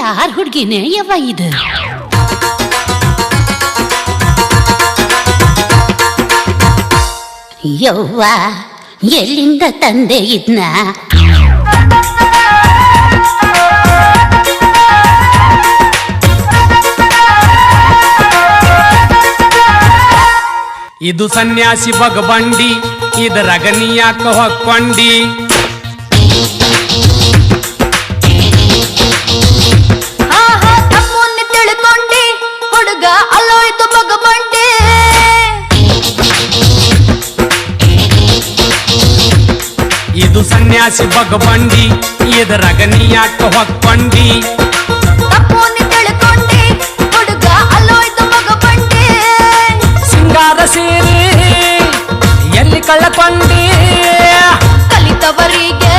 ಯಾರ್ ಹುಡ್ಗಿನೇ ಯವ್ವ ಇದು? ಯವ್ವ ಎಲ್ಲಿಂದ ತಂದೆ ಇದ್ನ? ಇದು ಸನ್ಯಾಸಿ ಬಗಬಂಡಿ, ಇದರಾಗ ನೀ ಯಾಕ ಹೊಕ್ಕೊಂಡಿ? ತಿಳ್ಕೊಂಡಿ ಹುಡುಗ ಅಲ್ಲೋಯ್ತು ಬಗಬಂಡಿ. ಇದು ಸನ್ಯಾಸಿ ಬಗಬಂಡಿ, ಇದರಾಗ ನೀ ಯಾಕ ಹೊಕ್ಕೊಂಡಿ? ತಿಳ್ಕೊಂಡಿ ಹುಡುಗ ಅಲ್ಲೋಯ್ತು ಬಗಬಂಡಿ. ಸಿಂಗಾರ ಸೀರೆ ಎಲ್ಲಿ ಕಳ್ಳಕೊಂಡಿ? ಕಲಿತವರಿಗೆ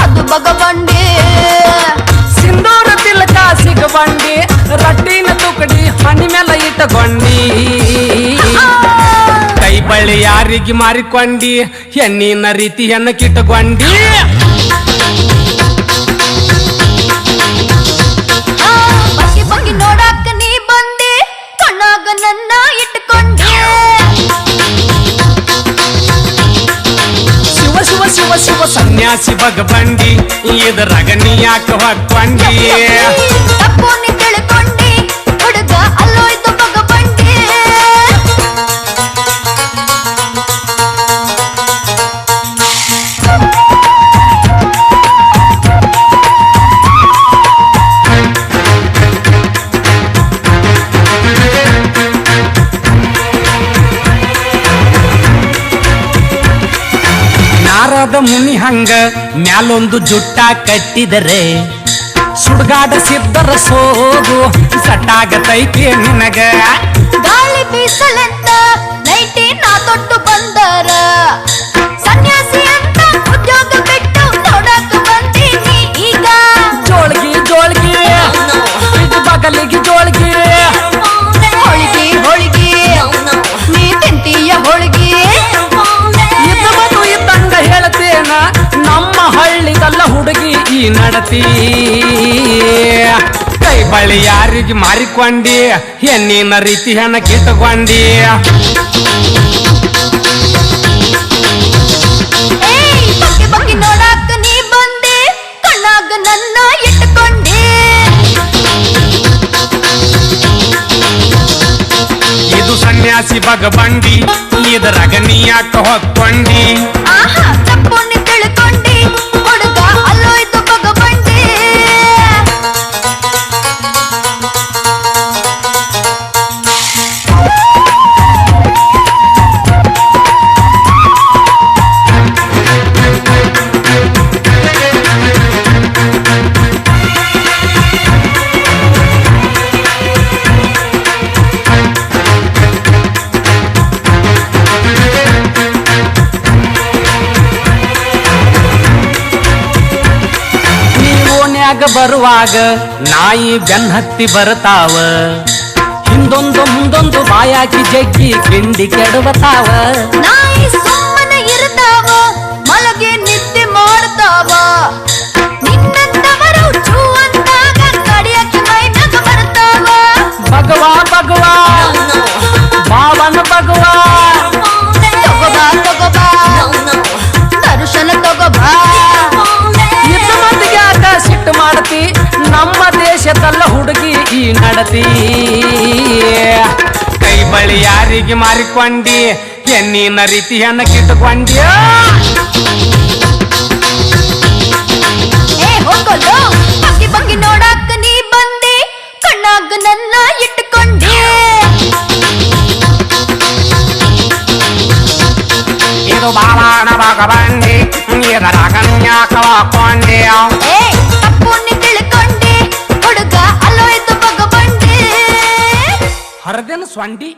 ಅದು ಬಗಬಂಡಿ. ಸಿಂಧೂರ ತಿಲಕ ಸಿಗಬಂಡಿ, ರಟ್ಟಿನ ತುಕಡಿ ಹಣಿ ಮೇಲೆ ಇಟ್ಟಗೊಂಡಿ. ಕೈ ಬಳ್ಳಿ ಯಾರಿಗೆ ಮಾರಿಕೊಂಡಿ, ಹೆಣ್ಣಿನ ರೀತಿಯನ್ನ ಕಿಟ್ಟಗೊಂಡಿ. ಬಗ್ಗಿ ಬಗ್ಗಿ ನೋಡಾಕ ನೀ ಬಂದಿ, ಕಣ್ಣಾಗ ನನ್ನ ಇಟ್ಟಕೊಂಡಿ. ಶಿವ ಶಿವ ಶಿವ ಶಿವ ಸನ್ಯಾಸಿ ಬಗಬಂಡಿ, ಇದರಾಗ ನೀ ಯಾಕ ಹೊಕ್ಕೊಂಡಿ? ತಪ್ಪು ನೀ ತಿಳ್ಕೊಂಡಿ ಹುಡುಗ ಅಲ್ಲೋಯ್ತು ಬಗಬಂಡಿ. ನಾರದ ಮುನಿ ಹಂಗ ಮ್ಯಾಲೊಂದು ಜುಟ್ಟ ಕಟ್ಟಿದರೆ, ಸುಡ್ಗಾಡ ಸಿದ್ದರ ಸೋಗು ಸಟ್ಟಾಗತೈತಿ ನಿನಗ. ಗಾಳಿ ಬೀಸಲಂತ ನೈಟಿ ನಾ ತೊಟ್ಟು ಬಂದರ, ಸನ್ಯಾಸಿ ಅಂತ ಉದ್ಯೋಗ ಬಿಟ್ಟು ನೋಡಾಕ ಬಂದೀನಿ ಈಗ. ಜೋಳ್ಗಿ ಜೋಳ್ಗಿ ಇದು ಬಗಲಿಗೆ ಜೋಳ್ಗಿ, ಹೋಳಿಗೆ ಹೋಳಿಗೆ ನೀ ತಿಂತೀಯ ಹೋಳಿಗೆ. ಇದು ಮನು ಇದ್ದಂಗ ಹೇಳ್ತೇನ, ನಮ್ಮ ಹಳ್ಳಿದಲ್ಲ ಹುಡುಗಿ ಈ ನಡತಿ. ಕೈ ಬಳಿ ಯಾರಿಗೆ ಮಾರಿಕೊಂಡಿ, ಹೆಣ್ಣಿನ ರೀತಿ ಹೆಣ ಕಿಟ್ಟಕೊಂಡಿ. ಬಗ್ಗಿ ಬಗ್ಗಿ ನೋಡಾಕ ನೀ ಬಂದೆ, ಕಣ್ಣಾಗ ನನ್ನ ಇಟ್ಟಕೊಂಡಿ. ಇದು ಸನ್ಯಾಸಿ ಬಗಬಂಡಿ, ಇದರಾಗ ನೀ ಯಾಕ ಹೊಕ್ಕೊಂಡಿ? ಆಹಾ ತಪ್ಪು ನೀ ತಿಳ್ಕೊಂಡಿ ಹುಡುಗ ಅಲ್ಲೋಯ್ತು ಬಗಬಂಡಿ. ಬರುವಾಗ ನಾಯಿ ಬೆನ್ನತ್ತಿ ಬರ್ತಾವ, ಹಿಂದೊಂದು ಮುಂದೊಂದು ಬಾಯಾಕಿ ಜಗ್ಗಿ ಕಿಂಡಿ ಕೆಡವತಾವ. ನಾಯಿ ಸುಮ್ಮನೆ ಇರ್ತಾವ, ಮಲಗೆ ನಿದ್ದೆ ಮಾಡ್ತಾವ. ನಿನ್ನಂತವರು ಚೂ ಅಂದಾಗ ಕಡಿಯಕ್ಕೆ ಮೈನಾಗ ಬರ್ತಾವ. ಭಗವಾ ಭಗವಾ ಭಾವನ ಭಗವಾ, ತಗೋಬಾ ತಗೋಬಾ ದರ್ಶನ ತಗೋಬಾ. ಇದ್ದ ಮಂದಿಗೆ ಆಟ ಸಿಟ್ಟು ಮಾಡ್ತಿ, ನಮ್ಮ ದೇಶದಲ್ಲ ಹುಡುಗಿ ಈ ನಡತಿ. ಕೈ ಬಳಿ ಯಾರಿಗೆ ಮಾರಿಕೊಂಡಿ, ಹೆಣ್ಣಿನ ರೀತಿಯನ್ನ ಕಿಟ್ಟಕೊಂಡಿ. ಹೋಗಲು ಬಗ್ಗಿ ಬಗ್ಗಿ ನೋಡಾಕ ನೀ ಬಂದೆ, ಕಣ್ಣಾಗ ನನ್ನ ಇಟ್ಟಕೊಂಡಿ. ಇದು ಬಾಬಾನ ಬಗಬಂಡಿ, ಇದರಾಗ ನೀ ಯಾಕ ಹೊಕ್ಕೊಂಡಿ? ತಪ್ಪು ನೀ ತಿಳ್ಕೊಂಡಿ ಹುಡುಗ ಅಲ್ಲೋಯ್ತು ಬಗಬಂಡಿ. ಹರದೇನು ಸ್ವಂಡಿ